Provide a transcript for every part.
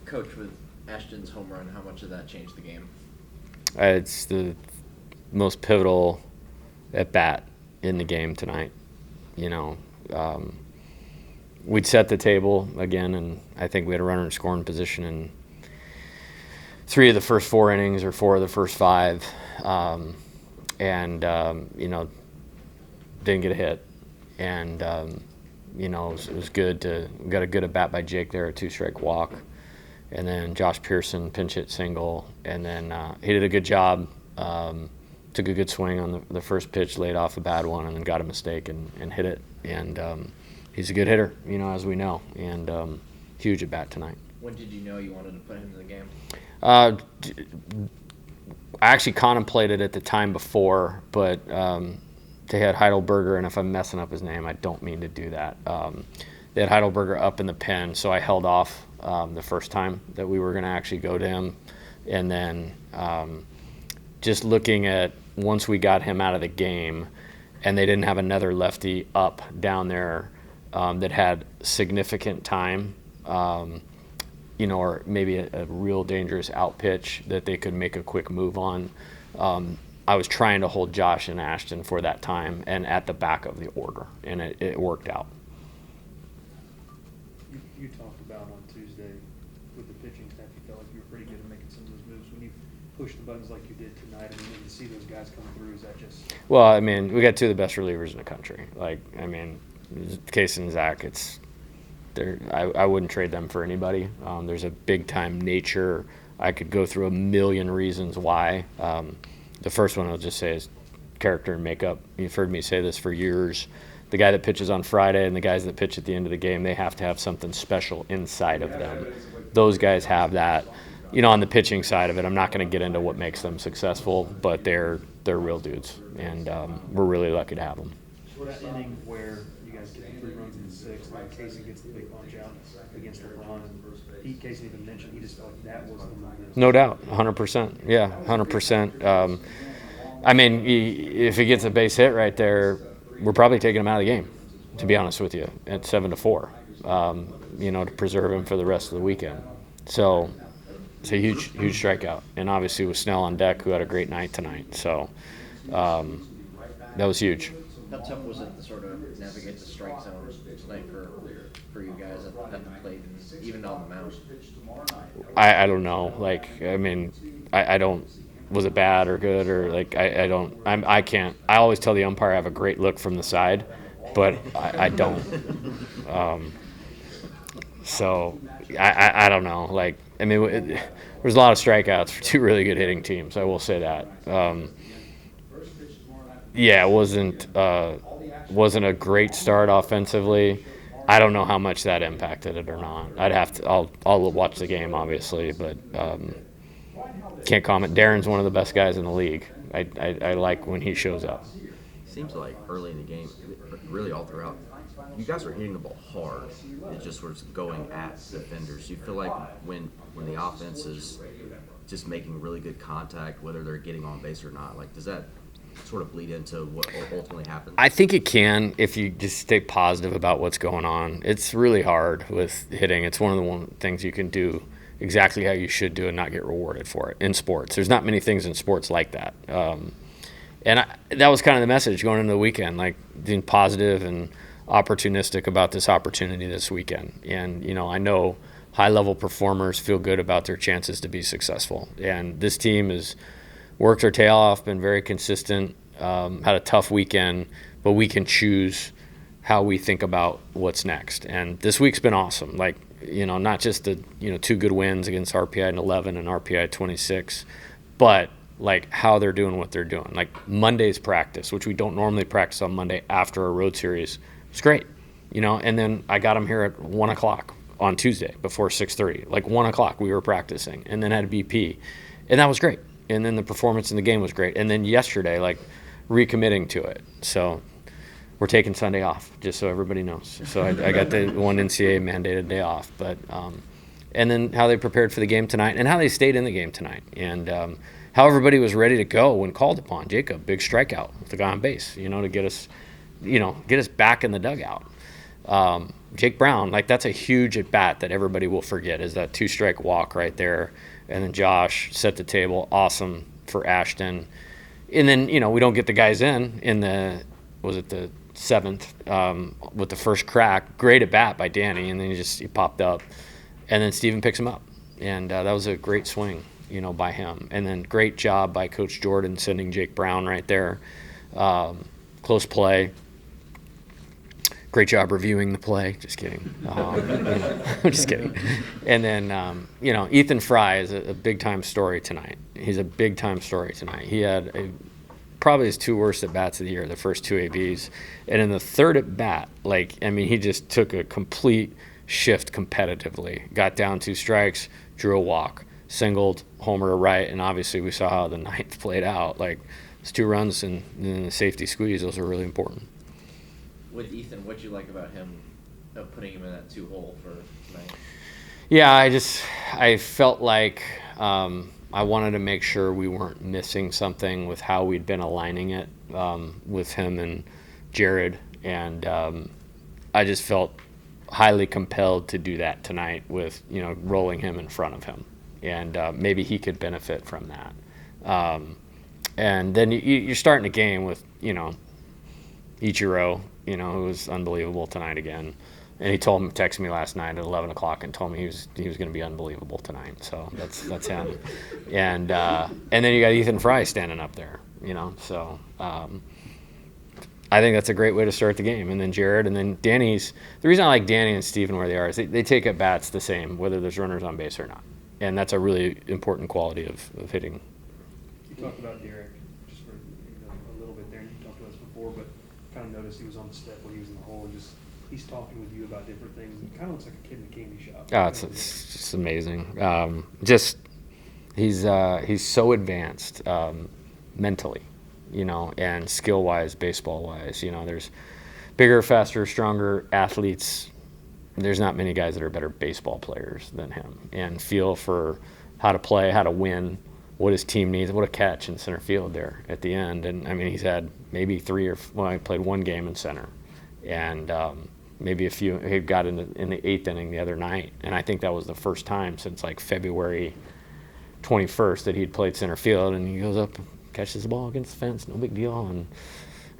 Coach, with Ashton's home run, how much did that change the game? It's the most pivotal at bat in the game tonight. You know, we'd set the table again, and I think we had a runner in scoring position in 3 of the first 4 innings or 4 of the first 5, you know, didn't get a hit. And, you know, it was good to – we got a good at-bat by Jake there, a 2-strike walk. And then Josh Pearson pinch hit single, and then he did a good job. Took a good swing on the first pitch, laid off a bad one, and then got a mistake and hit it. And he's a good hitter, you know, as we know, and huge at bat tonight. When did you know you wanted to put him in the game? I actually contemplated it the time before, but they had Heidelberger, and if I'm messing up his name, I don't mean to do that. They had Heidelberger up in the pen, so I held off the first time that we were going to actually go to him. And then just looking at once we got him out of the game and they didn't have another lefty up down there that had significant time, you know, or maybe a real dangerous out pitch that they could make a quick move on. I was trying to hold Josh and Ashton for that time and at the back of the order, and it worked out. You talked about on Tuesday with the pitching staff, you felt like you were pretty good at making some of those moves. When you push the buttons like you did tonight, I mean, to see those guys come through, is that just... Well, I mean, we got 2 of the best relievers in the country. Like, I mean, Case and Zach, I wouldn't trade them for anybody. There's a big-time nature. I could go through a million reasons why. The first one I'll just say is character and makeup. You've heard me say this for years. The guy that pitches on Friday and the guys that pitch at the end of the game, they have to have something special inside of them. Those guys have that. You know, on the pitching side of it, I'm not going to get into what makes them successful, but they're real dudes, and we're really lucky to have them. That inning where you guys get the 3 runs in the 6th, and Casey gets the big punch out against LeBron, and Casey even mentioned he just felt like that was the moment. No doubt, 100%. Yeah, 100%. I mean, if he gets a base hit right there, we're probably taking him out of the game, to be honest with you, at 7-4, you know, to preserve him for the rest of the weekend. So it's a huge strikeout. And obviously with Snell on deck, who had a great night tonight. So that was huge. How tough was it to sort of navigate the strike zone tonight for you guys at the plate and even on the mound? I don't know. Like, I mean, I don't. Was it bad or good or like I don't. I can't. I always tell the umpire I have a great look from the side, but I don't. So I don't know. Like, I mean, there's a lot of strikeouts for 2 really good hitting teams. I will say that. Yeah, it wasn't a great start offensively. I don't know how much that impacted it or not. I'll watch the game obviously, but can't comment. Darren's one of the best guys in the league. I like when he shows up. Seems like early in the game, really all throughout, you guys are hitting the ball hard. It just was going at defenders. You feel like when the offense is just making really good contact, whether they're getting on base or not, like does that sort of bleed into what ultimately happens? I think it can if you just stay positive about what's going on. It's really hard with hitting. It's one of the things you can do exactly how you should do and not get rewarded for it in sports. There's not many things in sports like that. That was kind of the message going into the weekend, like being positive and opportunistic about this opportunity this weekend. And, you know, I know high-level performers feel good about their chances to be successful. And this team has worked their tail off, been very consistent, had a tough weekend, but we can choose how we think about what's next. And this week's been awesome. Like, you know, not just the, you know, 2 good wins against RPI and 11 and RPI 26, but like how they're doing what they're doing. Like Monday's practice, which we don't normally practice on Monday after a road series, was great, you know. And then I got them here at 1 o'clock on Tuesday before 6:30. Like 1 o'clock we were practicing, and then had a BP, and that was great. And then the performance in the game was great. And then yesterday, like recommitting to it. So we're taking Sunday off, just so everybody knows. So I got the one NCAA mandated day off. But and then how they prepared for the game tonight and how they stayed in the game tonight. And how everybody was ready to go when called upon. Jacob, big strikeout with the guy on base, you know, to get us back in the dugout. Jake Brown, like that's a huge at bat that everybody will forget, is that 2-strike walk right there. And then Josh set the table, awesome for Ashton. And then, we don't get the guys in the 7th with the first crack. Great at bat by Danny, and then he popped up. And then Steven picks him up. And that was a great swing, by him. And then great job by Coach Jordan sending Jake Brown right there. Close play. Great job reviewing the play. Just kidding. I'm just kidding. And then, Ethan Fry is a big-time story tonight. He's a big-time story tonight. He had probably his 2 worst at-bats of the year, the first 2 ABs. And in the third at-bat, he just took a complete shift competitively. Got down 2 strikes, drew a walk, singled, homer to right, and obviously we saw how the ninth played out. It's 2 runs and then the safety squeeze. Those are really important. With Ethan, what'd you like about him, putting him in that 2 hole for tonight? Yeah, I felt like I wanted to make sure we weren't missing something with how we'd been aligning it with him and Jared, and I just felt highly compelled to do that tonight with rolling him in front of him, and maybe he could benefit from that. And then you're starting a game with Ichiro, who was unbelievable tonight again. And he texted me last night at 11 o'clock and told me he was going to be unbelievable tonight. So that's him. And then you got Ethan Fry standing up there, So I think that's a great way to start the game. And then Jared, and then Danny's. The reason I like Danny and Steven where they are is they take at bats the same, whether there's runners on base or not. And that's a really important quality of hitting. You talked about Derek just for a little bit there, and you talked about this before, but kind of noticed he was on the step when he was in the hole, and he's talking with you about different things. It kind of looks like a kid in a candy shop. Oh, it's just amazing. He's so advanced mentally, and skill-wise, baseball-wise. There's bigger, faster, stronger athletes. There's not many guys that are better baseball players than him, and feel for how to play, how to win, what his team needs, what a catch in center field there at the end. And he's had maybe 3 or I played 1 game in center, and maybe a few. He got in the 8th inning the other night, and I think that was the first time since February 21st that he'd played center field. And he goes up, catches the ball against the fence, no big deal, and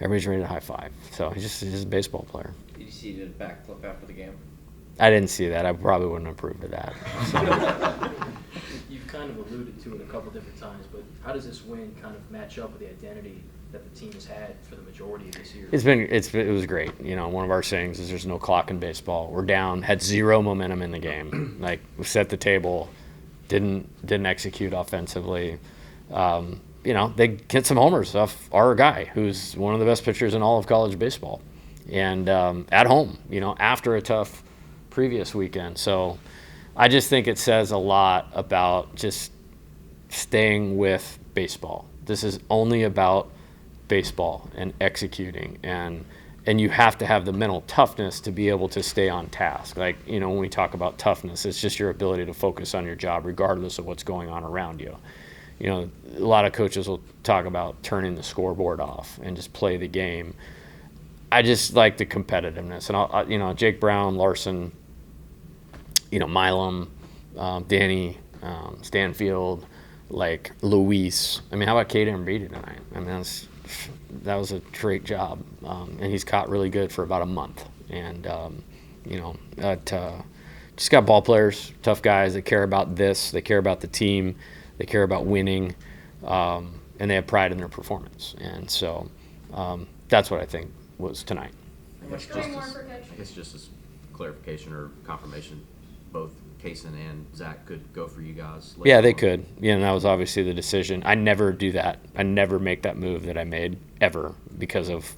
everybody's ready to high five. So he's just a baseball player. Did you see the backflip after the game? I didn't see that. I probably wouldn't approve of that. So. You've kind of alluded to it a couple different times, but how does this win kind of match up with the identity that the team has had for the majority of this year? It was great. One of our sayings is there's no clock in baseball. We're down, had 0 momentum in the game. We set the table, didn't execute offensively. They get some homers off our guy, who's one of the best pitchers in all of college baseball, and at home, after a tough previous weekend. So I just think it says a lot about just staying with baseball. This is only about baseball and executing, and you have to have the mental toughness to be able to stay on task. When we talk about toughness, it's just your ability to focus on your job regardless of what's going on around you. A lot of coaches will talk about turning the scoreboard off and just play the game. I just like the competitiveness, and Jake Brown, Larson, Milam, Danny, Stanfield, Luis. How about Kate Ambriti tonight? That was a great job, and he's caught really good for about a month. And just got ball players, tough guys that care about this, they care about the team, they care about winning, and they have pride in their performance. And so that's what I think was tonight. I guess just as clarification or confirmation, both Kaysen and Zach could go for you guys. Yeah, they could. And that was obviously the decision. I never do that. I never make that move that I made ever because of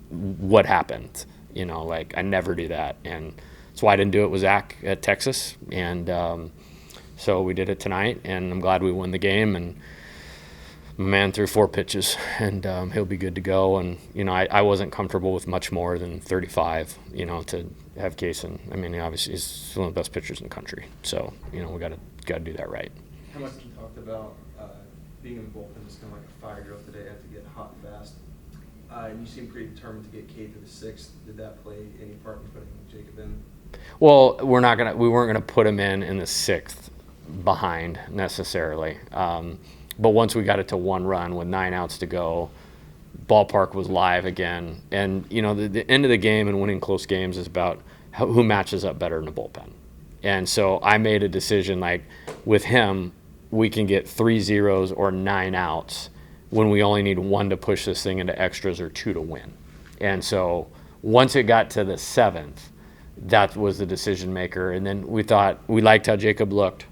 what happened. I never do that. And that's why I didn't do it with Zach at Texas. And so we did it tonight, and I'm glad we won the game. And my man threw 4 pitches, and he'll be good to go. And, I wasn't comfortable with much more than 35, to have Kaysen. Obviously he's one of the best pitchers in the country. So, we got to do that right. How much you talked about being in the bullpen is kind of like a fire drill today. I have to get hot and fast. And you seem pretty determined to get K to the 6th. Did that play any part in putting Jacob in? Well, we weren't gonna put him in the 6th behind necessarily. But once we got it to 1 run with 9 outs to go, ballpark was live again. And you know, the end of the game and winning close games is about who matches up better in the bullpen. And so I made a decision, like with him, we can get 3 zeros or 9 outs when we only need 1 to push this thing into extras or 2 to win. And so once it got to the 7th, that was the decision maker. And then we liked how Jacob looked.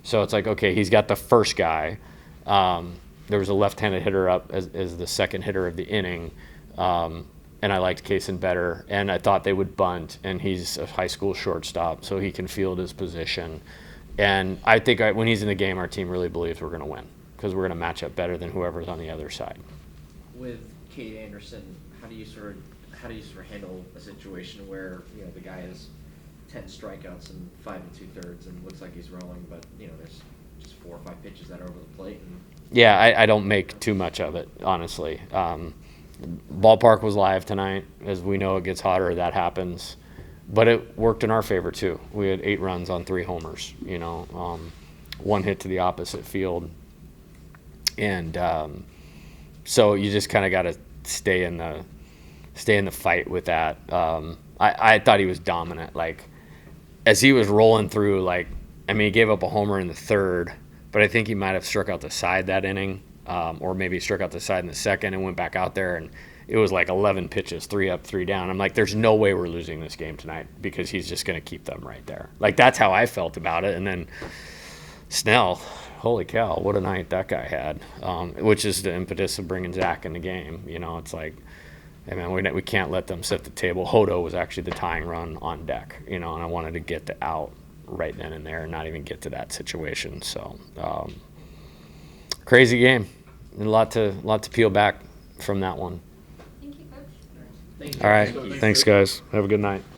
So it's like, okay, he's got the first guy. There was a left-handed hitter up as the second hitter of the inning. And I liked Kaysen better. And I thought they would bunt. And he's a high school shortstop, so he can field his position. And I think when he's in the game, our team really believes we're going to win because we're going to match up better than whoever's on the other side. With Kate Anderson, how do you sort of handle a situation where, you know, the guy has 10 strikeouts and 5 2/3 and looks like he's rolling, but, you know, there's just 4 or 5 pitches that are over the plate? And Yeah, I don't make too much of it, honestly. Ballpark was live tonight. As we know, it gets hotter, that happens. But it worked in our favor, too. We had 8 runs on 3 homers, you know, 1 hit to the opposite field. And so you just kind of got to stay in the fight with that. I thought he was dominant. Like, as he was rolling through, like, I mean, he gave up a homer in the 3rd, but I think he might have struck out the side that inning, or maybe he struck out the side in the 2nd and went back out there, and it was like 11 pitches, 3 up, 3 down. I'm like, there's no way we're losing this game tonight because he's just going to keep them right there. Like, that's how I felt about it. And then Snell, holy cow, what a night that guy had, which is the impetus of bringing Zach in the game. You know, it's like, hey, man, we can't let them set the table. Hodo was actually the tying run on deck, you know, and I wanted to get the out right then and there and not even get to that situation. So crazy game. And a lot to peel back from that one. Thank you, Coach. thank you. All right. Thanks, guys. Have a good night.